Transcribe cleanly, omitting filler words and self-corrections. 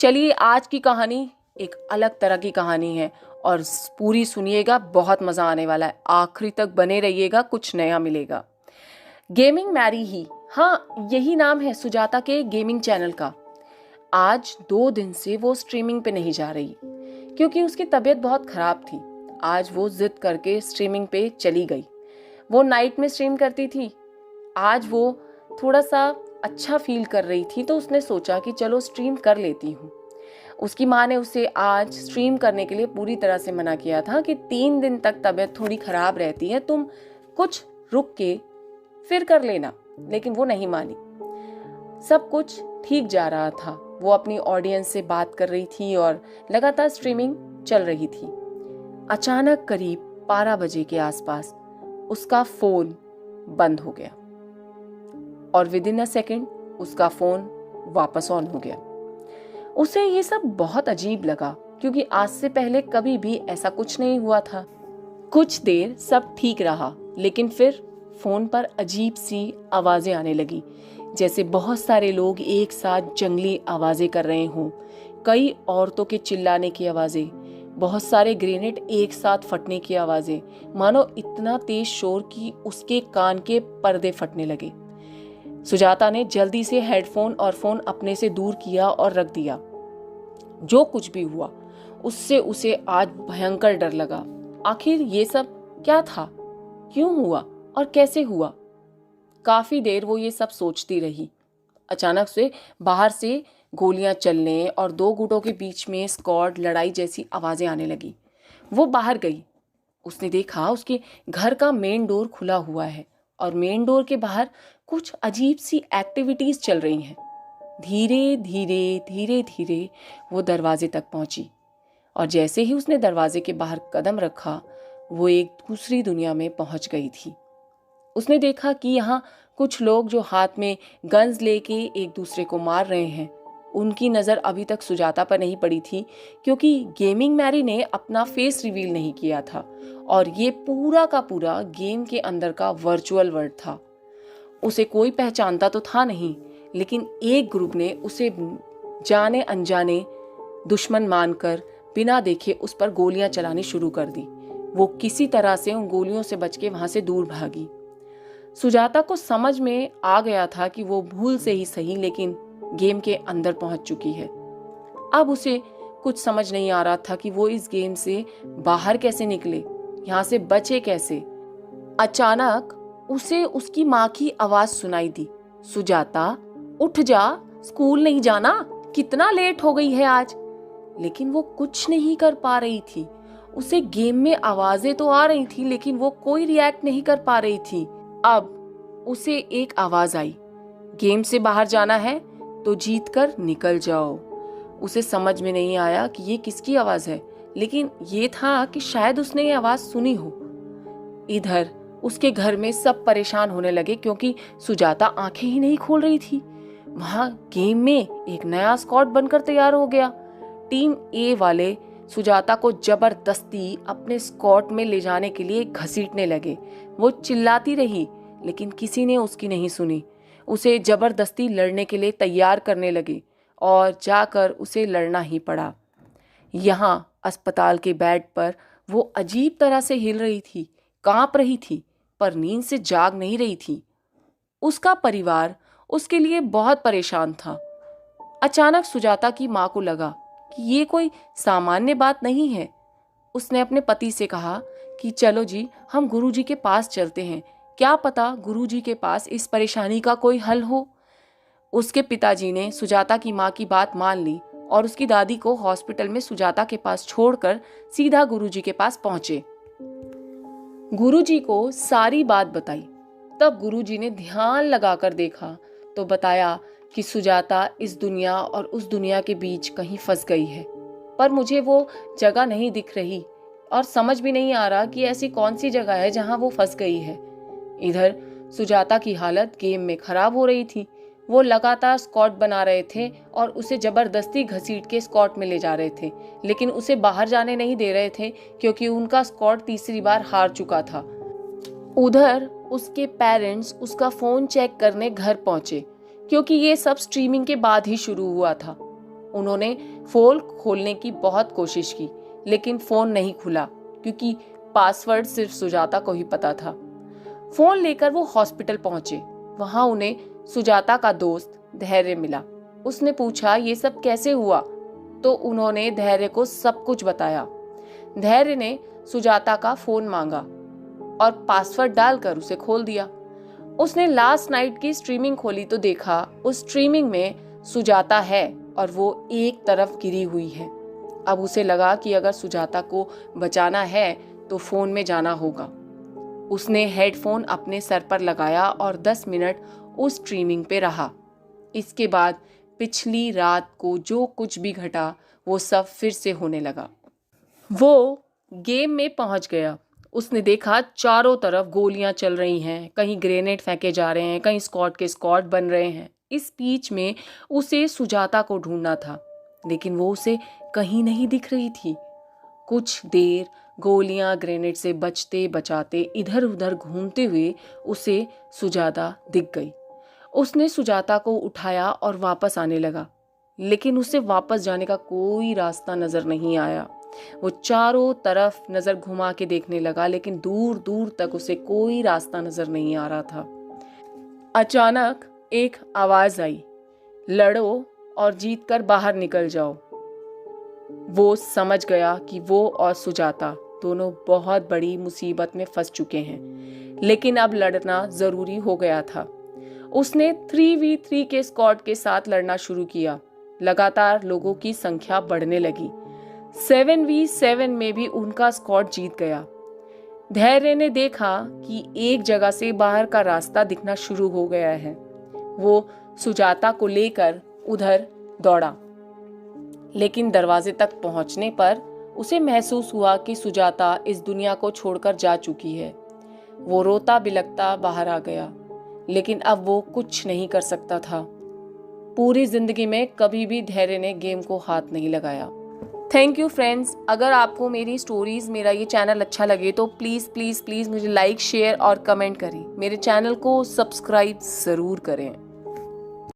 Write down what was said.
चलिए आज की कहानी एक अलग तरह की कहानी है और पूरी सुनिएगा, बहुत मज़ा आने वाला है। आखिरी तक बने रहिएगा, कुछ नया मिलेगा। गेमिंग मैरी ही, हाँ यही नाम है सुजाता के गेमिंग चैनल का। आज 2 दिन से वो स्ट्रीमिंग पे नहीं जा रही क्योंकि उसकी तबीयत बहुत ख़राब थी। आज वो जिद करके स्ट्रीमिंग पे चली गई। वो नाइट में स्ट्रीम करती थी। आज वो थोड़ा सा अच्छा फील कर रही थी तो उसने सोचा कि चलो स्ट्रीम कर लेती हूँ। उसकी माँ ने उसे आज स्ट्रीम करने के लिए पूरी तरह से मना किया था कि 3 दिन तक तबीयत थोड़ी खराब रहती है, तुम कुछ रुक के फिर कर लेना, लेकिन वो नहीं मानी। सब कुछ ठीक जा रहा था। वो अपनी ऑडियंस से बात कर रही थी और लगातार स्ट्रीमिंग चल रही थी। अचानक करीब 12 बजे के आसपास उसका फोन बंद हो गया और विद इन अ सेकेंड उसका फोन वापस ऑन हो गया। उसे ये सब बहुत अजीब लगा क्योंकि आज से पहले कभी भी ऐसा कुछ नहीं हुआ था। कुछ देर सब ठीक रहा, लेकिन फिर फोन पर अजीब सी आवाजें आने लगी, जैसे बहुत सारे लोग एक साथ जंगली आवाजें कर रहे हों। कई औरतों के चिल्लाने की आवाजें, बहुत सारे ग्रेनेड एक साथ फटने की आवाजें, मानो इतना तेज शोर कि उसके कान के पर्दे फटने लगे। सुजाता ने जल्दी से हेडफोन और फोन अपने से दूर किया और रख दिया। जो कुछ भी हुआ उससे उसे आज भयंकर डर लगा। आखिर ये सब क्या था, क्यों हुआ और कैसे हुआ? काफी देर वो ये सब सोचती रही। अचानक से बाहर से गोलियां चलने और 2 गुटों के बीच में स्क्वाड लड़ाई जैसी आवाजें आने लगी। वो बाहर गई। उसने देखा उसके घर का मेन डोर खुला हुआ है और मेन डोर के बाहर कुछ अजीब सी एक्टिविटीज चल रही हैं। धीरे धीरे धीरे धीरे वो दरवाजे तक पहुंची और जैसे ही उसने दरवाजे के बाहर कदम रखा, वो एक दूसरी दुनिया में पहुंच गई थी। उसने देखा कि यहाँ कुछ लोग जो हाथ में गन्स लेके एक दूसरे को मार रहे हैं। उनकी नज़र अभी तक सुजाता पर नहीं पड़ी थी क्योंकि गेमिंग मैरी ने अपना फेस रिवील नहीं किया था और ये पूरा का पूरा गेम के अंदर का वर्चुअल वर्ल्ड था। उसे कोई पहचानता तो था नहीं, लेकिन एक ग्रुप ने उसे जाने अनजाने दुश्मन मानकर बिना देखे उस पर गोलियां चलानी शुरू कर दी। वो किसी तरह से उन गोलियों से बच के वहां से दूर भागी। सुजाता को समझ में आ गया था कि वो भूल से ही सही लेकिन गेम के अंदर पहुंच चुकी है। अब उसे कुछ समझ नहीं आ रहा था कि वो इस गेम से बाहर कैसे निकले, यहाँ से बचे कैसे। अचानक उसे उसकी माँ की आवाज सुनाई दी, सुजाता उठ जा, स्कूल नहीं जाना, कितना लेट हो गई है आज। लेकिन वो कुछ नहीं कर पा रही थी। उसे गेम में आवाजें तो आ रही थी लेकिन वो कोई रिएक्ट नहीं कर पा रही थी। अब उसे एक आवाज आई, गेम से बाहर जाना है तो जीत कर निकल जाओ। उसे समझ में नहीं आया कि ये किसकी आवाज है, लेकिन ये था कि शायद उसने ये आवाज सुनी हो। इधर उसके घर में सब परेशान होने लगे क्योंकि सुजाता आंखें ही नहीं खोल रही थी। वहां गेम में एक नया स्क्वाड बनकर तैयार हो गया। टीम ए वाले सुजाता को जबरदस्ती अपने स्क्वाड में ले जाने के लिए घसीटने लगे। वो चिल्लाती रही लेकिन किसी ने उसकी नहीं सुनी। उसे जबरदस्ती लड़ने के लिए तैयार करने लगे और जाकर उसे लड़ना ही पड़ा। यहाँ अस्पताल के बेड पर वो अजीब तरह से हिल रही थी, कांप रही थी, पर नींद से जाग नहीं रही थी। उसका परिवार उसके लिए बहुत परेशान था। अचानक सुजाता की माँ को लगा कि ये कोई सामान्य बात नहीं है। उसने अपने पति से कहा कि चलो जी, हम गुरुजी के पास चलते हैं, क्या पता गुरुजी के पास इस परेशानी का कोई हल हो। उसके पिताजी ने सुजाता की माँ की बात मान ली और उसकी दादी को हॉस्पिटल में सुजाता के पास छोड़कर सीधा गुरुजी के पास पहुंचे। गुरुजी को सारी बात बताई। तब गुरुजी ने ध्यान लगाकर देखा तो बताया कि सुजाता इस दुनिया और उस दुनिया के बीच कहीं फंस गई है, पर मुझे वो जगह नहीं दिख रही और समझ भी नहीं आ रहा कि ऐसी कौन सी जगह है जहां वो फंस गई है। इधर सुजाता की हालत गेम में खराब हो रही थी। वो लगातार स्क्वाड बना रहे थे और उसे जबरदस्ती घसीट के स्क्वाड में ले जा रहे थे, लेकिन उसे बाहर जाने नहीं दे रहे थे क्योंकि उनका स्क्वाड तीसरी बार हार चुका था। उधर उसके पेरेंट्स उसका फोन चेक करने घर पहुंचे क्योंकि ये सब स्ट्रीमिंग के बाद ही शुरू हुआ था। उन्होंने फ़ोन खोलने की बहुत कोशिश की, लेकिन फ़ोन नहीं खुला क्योंकि पासवर्ड सिर्फ सुजाता को ही पता था। फ़ोन लेकर वो हॉस्पिटल पहुंचे। वहां उन्हें सुजाता का दोस्त धैर्य मिला। उसने पूछा ये सब कैसे हुआ, तो उन्होंने धैर्य को सब कुछ बताया। धैर्य ने सुजाता का फ़ोन मांगा और पासवर्ड डालकर उसे खोल दिया। उसने लास्ट नाइट की स्ट्रीमिंग खोली तो देखा उस स्ट्रीमिंग में सुजाता है और वो एक तरफ गिरी हुई है। अब उसे लगा कि अगर सुजाता को बचाना है तो फ़ोन में जाना होगा। उसने हेडफोन अपने सर पर लगाया और 10 मिनट उस स्ट्रीमिंग पे रहा। इसके बाद पिछली रात को जो कुछ भी घटा वो सब फिर से होने लगा। वो गेम में पहुंच गया। उसने देखा चारों तरफ गोलियां चल रही हैं, कहीं ग्रेनेड फेंके जा रहे हैं, कहीं स्क्वाड के स्क्वाड बन रहे हैं। इस बीच में उसे सुजाता को ढूंढना था, लेकिन वो उसे कहीं नहीं दिख रही थी। कुछ देर गोलियां ग्रेनेड से बचते बचाते इधर उधर घूमते हुए उसे सुजाता दिख गई। उसने सुजाता को उठाया और वापस आने लगा, लेकिन उसे वापस जाने का कोई रास्ता नजर नहीं आया। वो चारों तरफ नजर घुमा के देखने लगा, लेकिन दूर दूर तक उसे कोई रास्ता नजर नहीं आ रहा था। अचानक एक आवाज आई, लड़ो और जीत कर बाहर निकल जाओ। वो समझ गया कि वो और सुजाता दोनों बहुत बड़ी मुसीबत में फंस चुके हैं, लेकिन अब लड़ना जरूरी हो गया था। उसने 3v3 के स्क्वाड के साथ लड़ना शुरू किया। लगातार लोगों की संख्या बढ़ने लगी। 7v7 में भी उनका स्क्वाड जीत गया। धैर्य ने देखा कि एक जगह से बाहर का रास्ता दिखना शुरू हो गया है। वो सुजाता को लेकर उधर दौड़ा, लेकिन दरवाजे तक पहुंचने पर उसे महसूस हुआ कि सुजाता इस दुनिया को छोड़कर जा चुकी है। वो रोता बिलखता बाहर आ गया, लेकिन अब वो कुछ नहीं कर सकता था। पूरी जिंदगी में कभी भी धैर्य ने गेम को हाथ नहीं लगाया। Thank you friends. अगर आपको मेरी स्टोरीज, मेरा ये चैनल अच्छा लगे तो प्लीज़ प्लीज़ प्लीज़ मुझे लाइक, शेयर और कमेंट करें। मेरे चैनल को सब्सक्राइब ज़रूर करें।